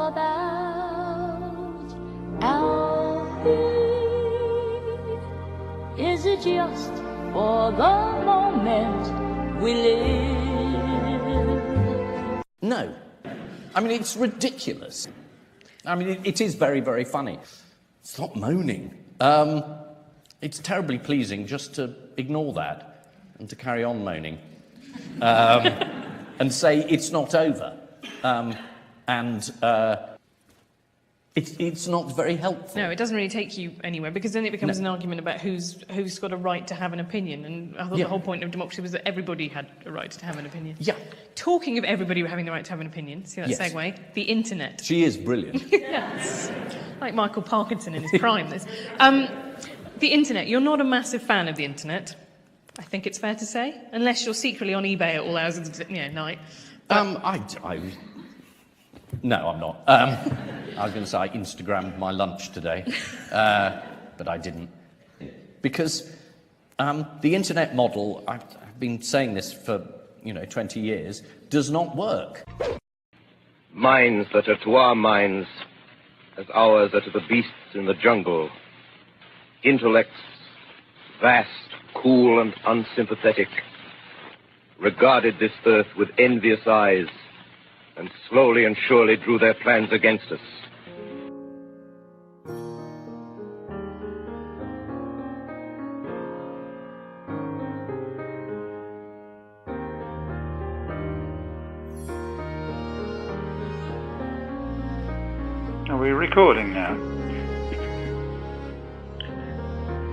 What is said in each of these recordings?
all about, Alfie? Is it just for the moment we live? No. I mean, it's ridiculous. I mean, it is very, very funny. Stop moaning. It's terribly pleasing just to ignore that and to carry on moaning. And say it's not over. It's not very helpful. No, it doesn't really take you anywhere, because then it becomes an argument about who's got a right to have an opinion. And I thought the whole point of democracy was that everybody had a right to have an opinion. Yeah. Talking of everybody having the right to have an opinion, see that segue? The internet. She is brilliant. Yes. Like Michael Parkinson in his prime. The internet. You're not a massive fan of the internet, I think it's fair to say, unless you're secretly on eBay at all hours of the night. No, I'm not. I was going to say I Instagrammed my lunch today, but I didn't. Because the internet model, I've been saying this for, 20 years, does not work. Minds that are to our minds as ours are to the beasts in the jungle. Intellects vast, cool, and unsympathetic, regarded this earth with envious eyes, and slowly and surely drew their plans against us. Are we recording now?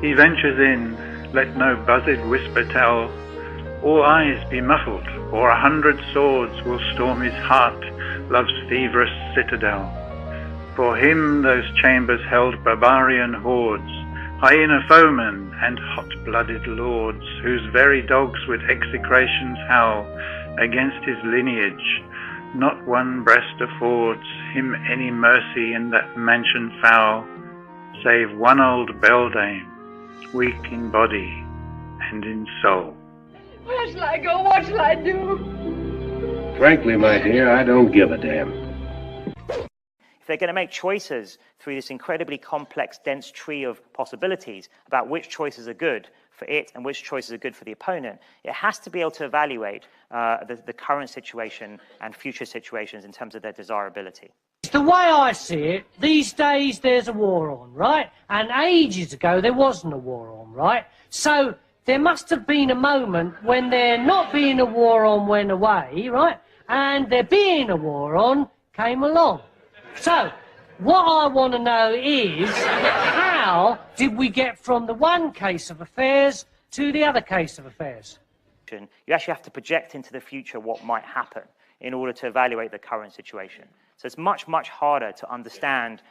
He ventures in, let no buzzed whisper tell, all eyes be muffled, or 100 swords will storm his heart, love's feverous citadel. For him those chambers held barbarian hordes, hyena foemen and hot-blooded lords, whose very dogs with execrations howl against his lineage. Not one breast affords him any mercy in that mansion foul, save one old beldame, weak in body and in soul. Where shall I go? What shall I do? Frankly, my dear, I don't give a damn. If they're going to make choices through this incredibly complex, dense tree of possibilities about which choices are good for it and which choices are good for the opponent, it has to be able to evaluate the current situation and future situations in terms of their desirability. The way I see it, these days there's a war on, right? And ages ago there wasn't a war on, right? So there must have been a moment when there not being a war on went away, right? And there being a war on came along. So, what I want to know is, how did we get from the one case of affairs to the other case of affairs? You actually have to project into the future what might happen in order to evaluate the current situation. So it's much, much harder to understand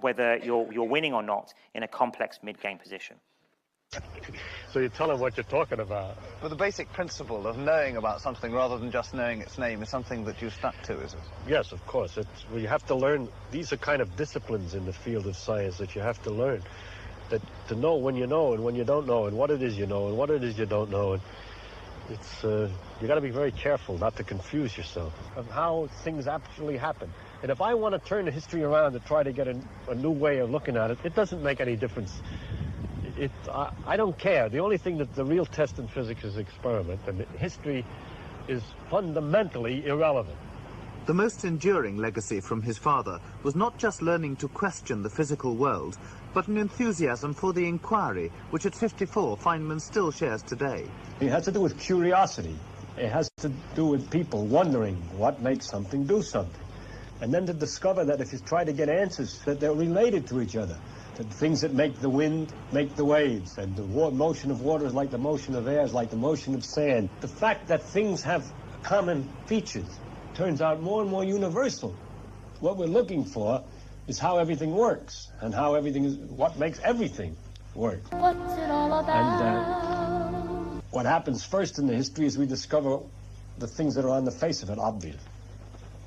whether you're winning or not in a complex mid-game position. So you tell them what you're talking about. But the basic principle of knowing about something rather than just knowing its name is something that you've stuck to, is it? Yes, of course. You have to learn. These are kind of disciplines in the field of science that you have to learn. That to know when you know and when you don't know, and what it is you know and what it is you don't know. And it's you got to be very careful not to confuse yourself of how things actually happen. And if I want to turn the history around to try to get a new way of looking at it, it doesn't make any difference. I don't care. The only thing that the real test in physics is experiment, and history is fundamentally irrelevant. The most enduring legacy from his father was not just learning to question the physical world, but an enthusiasm for the inquiry, which at 54 Feynman still shares today. It has to do with curiosity. It has to do with people wondering what makes something do something. And then to discover that if you try to get answers, that they're related to each other. The things that make the wind make the waves, and the motion of water is like the motion of air, is like the motion of sand. The fact that things have common features turns out more and more universal. What we're looking for is how everything works, and how everything is, what makes everything work. What's it all about? And what happens first in the history is we discover the things that are on the face of it obvious.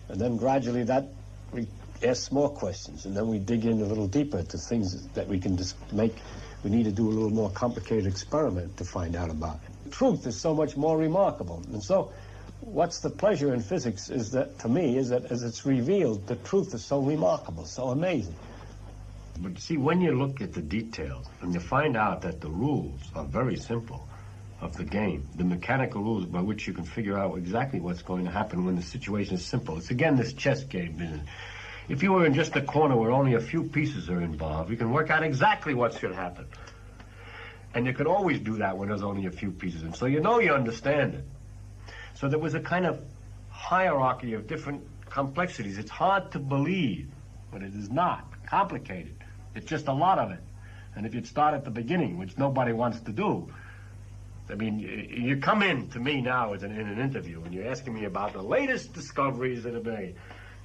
And then gradually that we ask more questions, and then we dig in a little deeper to things that we can just make. We need to do a little more complicated experiment to find out about it. The truth is so much more remarkable. And so what's the pleasure in physics is that, to me, is that as it's revealed, the truth is so remarkable, so amazing. But see, when you look at the details and you find out that the rules are very simple of the game, the mechanical rules by which you can figure out exactly what's going to happen when the situation is simple. It's again this chess game business. If you were in just a corner where only a few pieces are involved, you can work out exactly what should happen. And you can always do that when there's only a few pieces. And so you know you understand it. So there was a kind of hierarchy of different complexities. It's hard to believe, but it is not complicated. It's just a lot of it. And if you'd start at the beginning, which nobody wants to do, I mean, you come in to me now in an interview and you're asking me about the latest discoveries that have been made.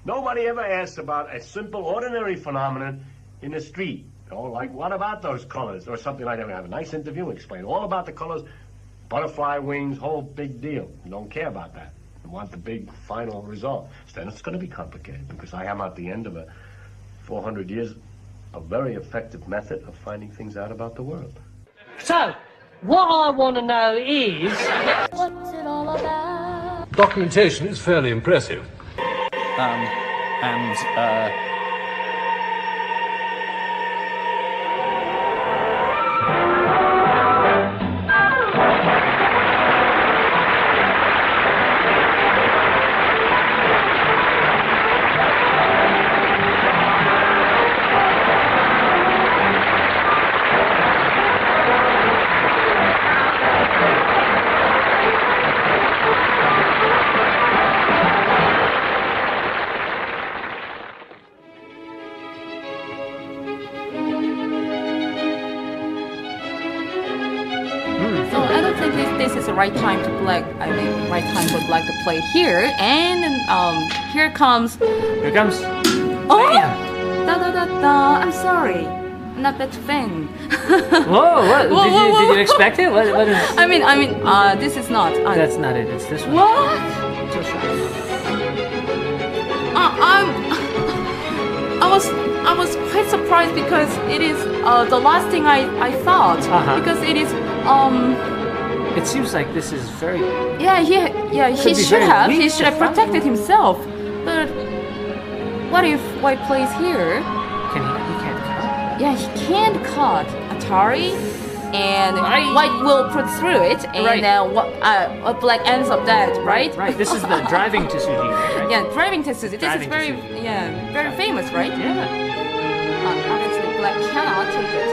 Nobody ever asks about a simple, ordinary phenomenon in the street. You know, like, what about those colors? Or something like that. We have a nice interview, explain all about the colors. Butterfly wings, whole big deal. You don't care about that. You want the big final result. So then it's going to be complicated because I am at the end of 400 years, a very effective method of finding things out about the world. So, what I want to know is... What's it all about? Documentation is fairly impressive. This is the right time to Black. I mean, right time for Black to play here, and here comes. Oh, da da da da. I'm sorry, I'm not that fan. Whoa! What? Did you expect it? What is? I mean, this is not. That's not it. It's this one. What? I was quite surprised because it is the last thing I thought because it is It seems like this is very. Yeah, he should have. He should have protected himself. But what if White plays here? He can't cut? Yeah, he can't cut Atari, and White will put through it, and Black ends up dead, right? Right. This is the driving to Suji, right? Yeah, driving to Suji. This is very, very famous, right? Yeah. Obviously, Black cannot take it.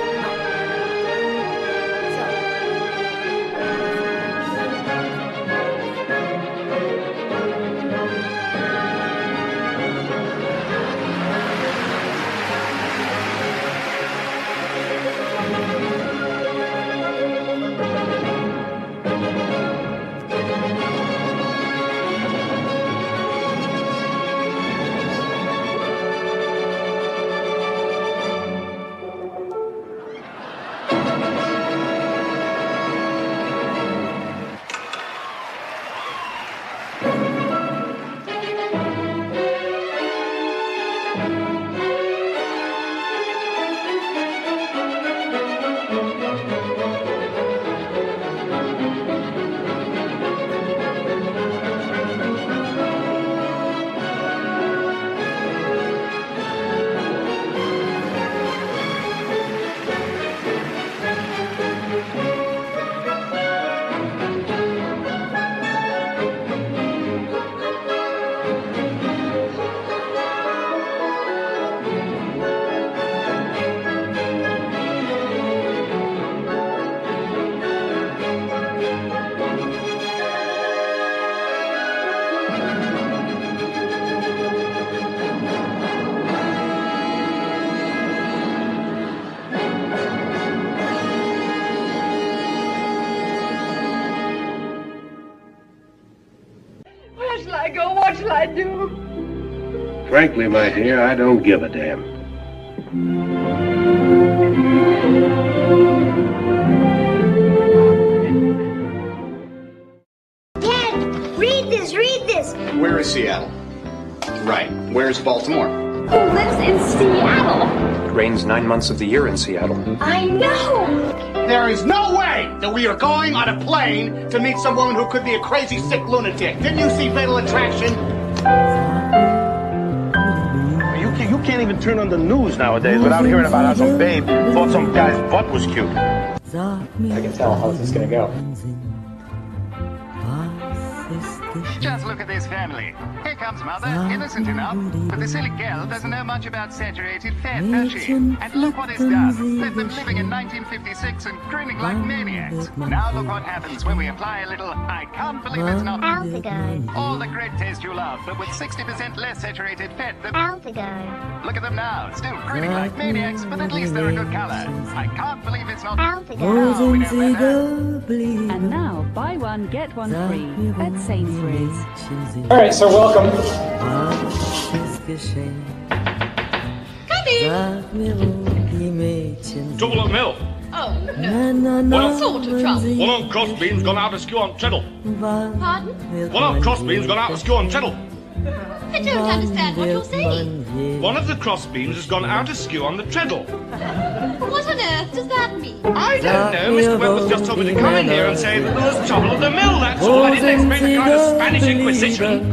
What shall I do? Frankly, my dear, I don't give a damn. Dad, read this, read this. Where is Seattle? Right. Where's Baltimore? who lives in Seattle. It rains 9 months of the year in Seattle. I know. There is no way that we are going on a plane to meet some woman who could be a crazy, sick lunatic. Didn't you see Fatal Attraction? You can't even turn on the news nowadays without hearing about how some babe thought some guy's butt was cute. I can tell. How's this gonna go? Just look at this family. Here comes mother, innocent enough, but the silly girl doesn't know much about saturated fat, does she? And look what it's done. Left them living in 1956 and grinning like maniacs. Now look what happens when we apply a little, I can't believe it's not Aldehyde. all the great taste you love, but with 60% less saturated fat than Aldehyde. Look at them now, still grinning like maniacs, but at least they're a good color. I can't believe it's not Aldehyde. No, we don't let her. And now, buy one, get one free at Sainsbury's. All right, so welcome. Trouble at mill. Oh, no. What sort of trouble? One on crossbeam's gone out askew on treadle. Pardon? One on crossbeam's gone out askew on treadle. I don't understand what you're saying. One of the crossbeams has gone out askew on the treadle. What on earth does that mean? I don't know. Mr. Wentworth just told me to come in here and say that there was trouble at the mill, that's all. I didn't expect a kind of Spanish Inquisition.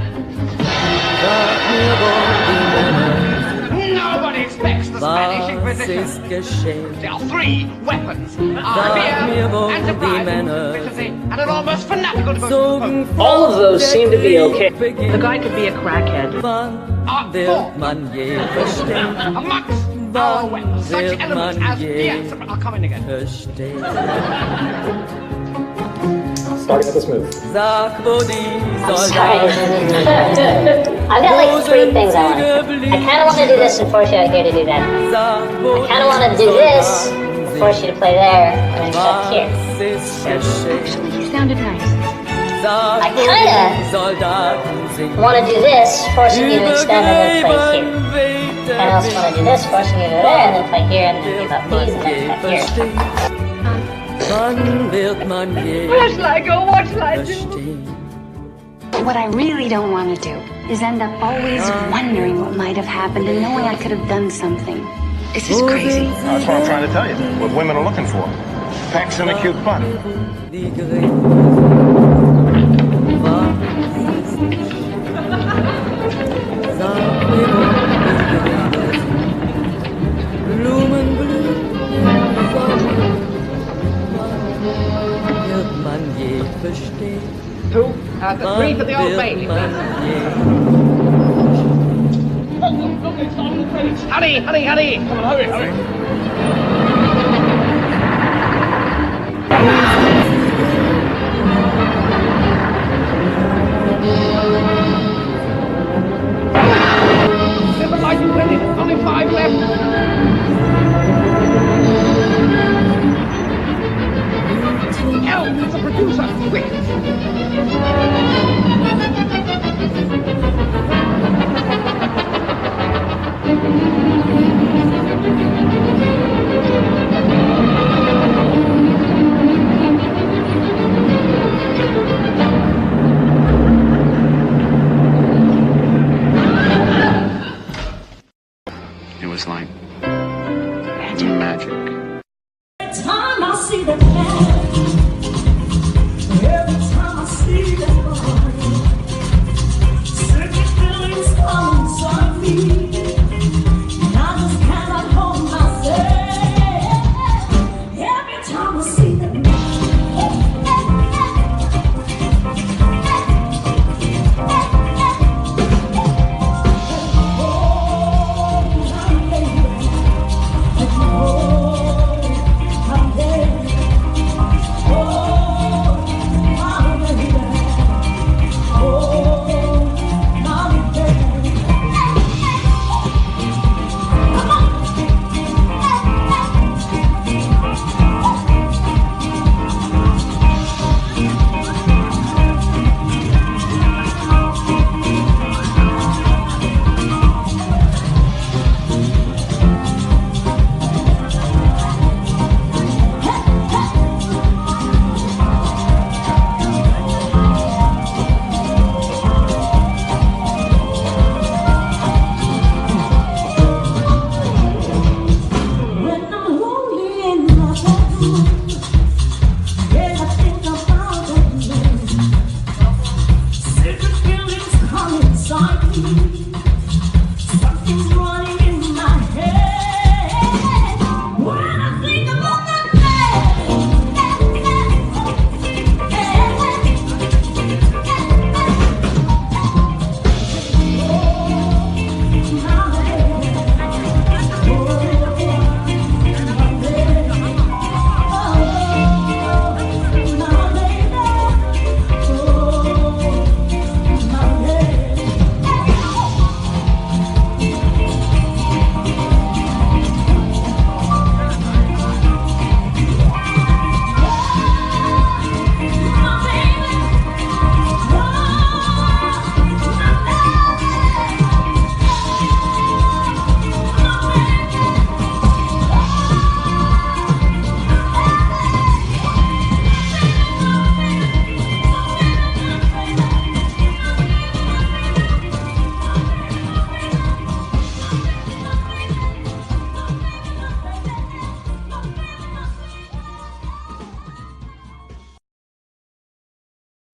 Nobody expects the Spanish Inquisition. There are 3 weapons. Fear and surprise, efficiency, and an almost fanatical devotion. All of those seem to be okay. The guy could be a crackhead. Amongst our weapons, such elements as... Yes, I'll come in again. Starting with this move. I'm sorry. I've got like 3 things I want to do. I kind of want to do this and force you out here to do that. I kind of want to do this and force you to play there and then shut here. Actually, he sounded nice. I kind of want to do this, forcing you to extend and then play here. And I also want to do this, forcing you to go there and then play here and then give up these and then cut here. Where shall I go? What shall I do? What I really don't want to do is end up always wondering what might have happened and knowing I could have done something. This is crazy. That's what I'm trying to tell you. What women are looking for. Pecs and a cute butt. Two, 3 for the old lady. Look, it's on the face. Hurry! Come on, hurry! Never mind, you win it. Only 5 left. Help! It's a producer! Quick!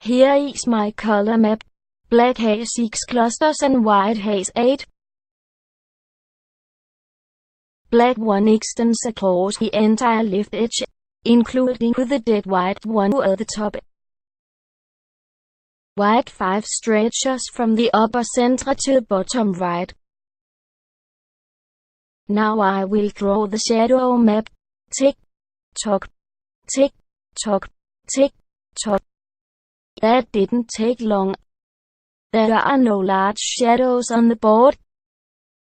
Here is my color map. Black has 6 clusters and white has 8. Black one extends across the entire left edge, including the dead white one at the top. White 5 stretches from the upper center to the bottom right. Now I will draw the shadow map. Tick, tock, tick, tock, tick, tock. That didn't take long. There are no large shadows on the board.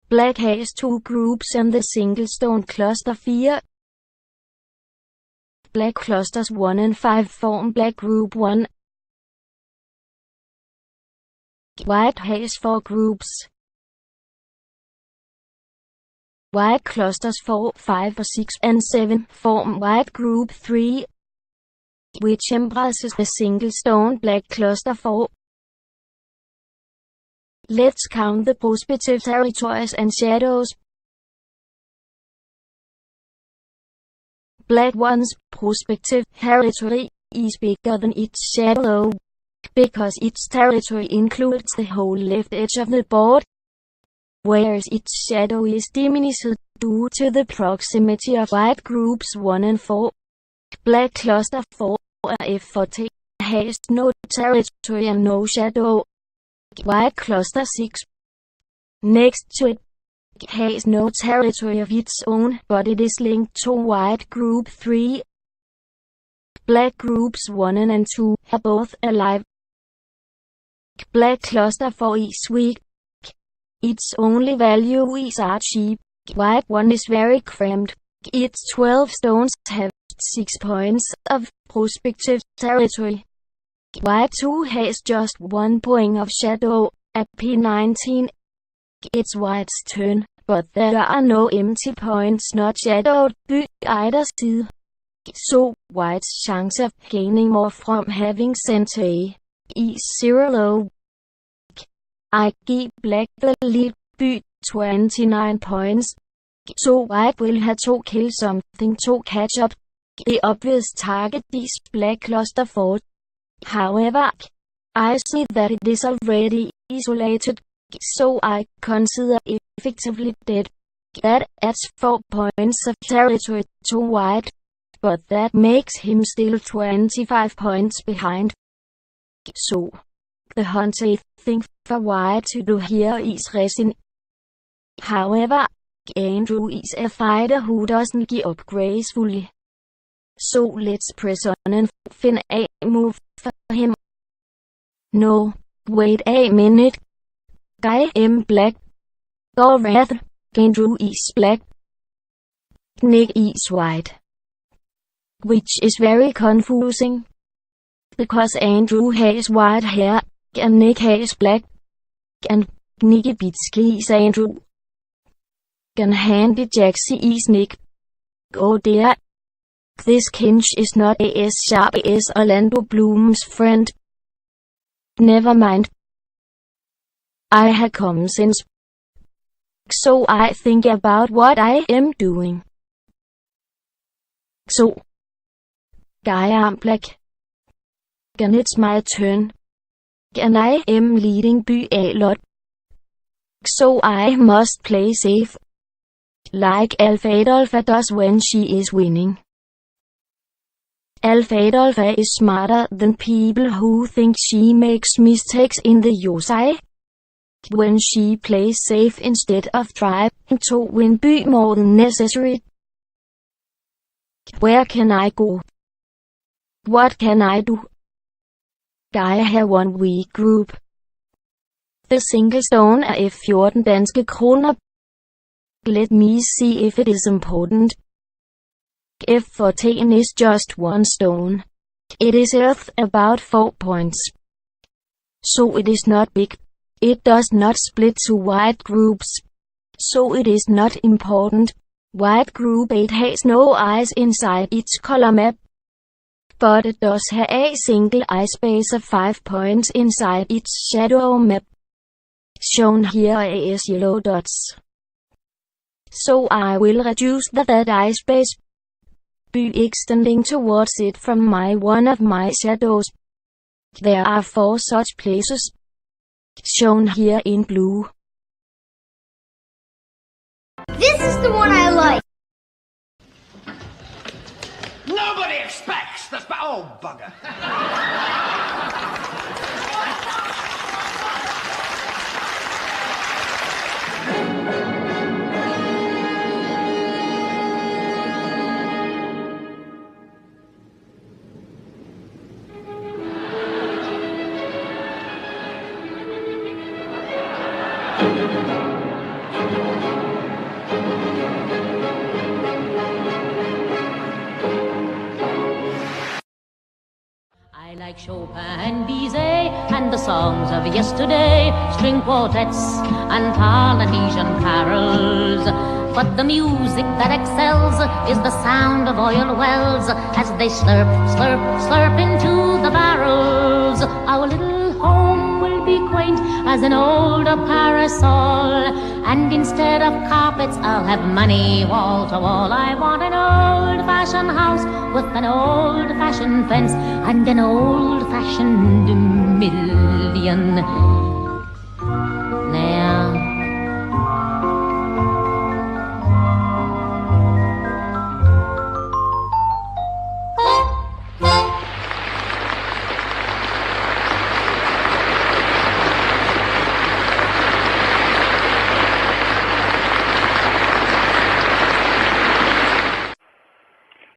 Black has 2 groups and the single stone cluster 4. Black clusters 1 and 5 form black group 1. White has 4 groups. White clusters 4, 5, 6 and 7 form white group 3, which embraces the single stone black cluster 4. Let's count the perspective territories and shadows. Black one's perspective territory is bigger than its shadow, because its territory includes the whole left edge of the board, whereas its shadow is diminished due to the proximity of white groups 1 and 4. Black cluster 4 F40 has no territory and no shadow. White cluster 6, next to it, has no territory of its own, but it is linked to white group 3. Black groups 1 and 2 are both alive. Black cluster 4 is weak. Its only value is RG. White one is very cramped. Its 12 stones have 6 points of perspective territory. White 2 has just 1 point of shadow, at P19. It's white's turn, but there are no empty points not shadowed by either side. So, white's chance of gaining more from having center A is 0 low. I give black the lead by 29 points. So white will have to kill something to catch up. The obvious target is black cluster 4. However, I see that it is already isolated, so I consider it effectively dead. That adds 4 points of territory to white, but that makes him still 25 points behind. So, the hunting thing for white to do here is resin. However, Andrew is a fighter who doesn't give up gracefully. So let's press on and find a move for him. No, wait a minute. I am black. Or rather, Andrew is black. Nick is white. Which is very confusing. Because Andrew has white hair, and Nick has black. And Nicky Bitsky is Andrew. And Handy Jaxie is Nick. Oh dear. This Kinch is not as sharp as Orlando Bloom's friend. Never mind. I have common sense. So I think about what I am doing. So, I am black. And it's my turn. And I am leading by a lot. So I must play safe, like Alfalfa does when she is winning. Alfalfa is smarter than people who think she makes mistakes in the Yosai. When she plays safe instead of trying to win by more than necessary. Where can I go? What can I do? I have one weak group. The single stone er 14 danske kroner. Let me see if it is important. If 14 is just one stone, it is worth about 4 points. So it is not big. It does not split to white groups. So it is not important. White group 8 has no eyes inside its color map. But it does have a single eye space of 5 points inside its shadow map. Shown here as yellow dots. So I will reduce that eye space by extending towards it from one of my shadows. There are 4 such places. Shown here in blue. This is the one I like. Nobody expects the oh, bugger. I like Chopin and Bizet and the songs of yesterday, string quartets and Polynesian carols. But the music that excels is the sound of oil wells as they slurp, slurp, slurp into the barrels. Our little home will be quaint as an old parasol, and instead of carpets I'll have money wall to wall. I want an old-fashioned house with an old-fashioned fence and an old-fashioned million.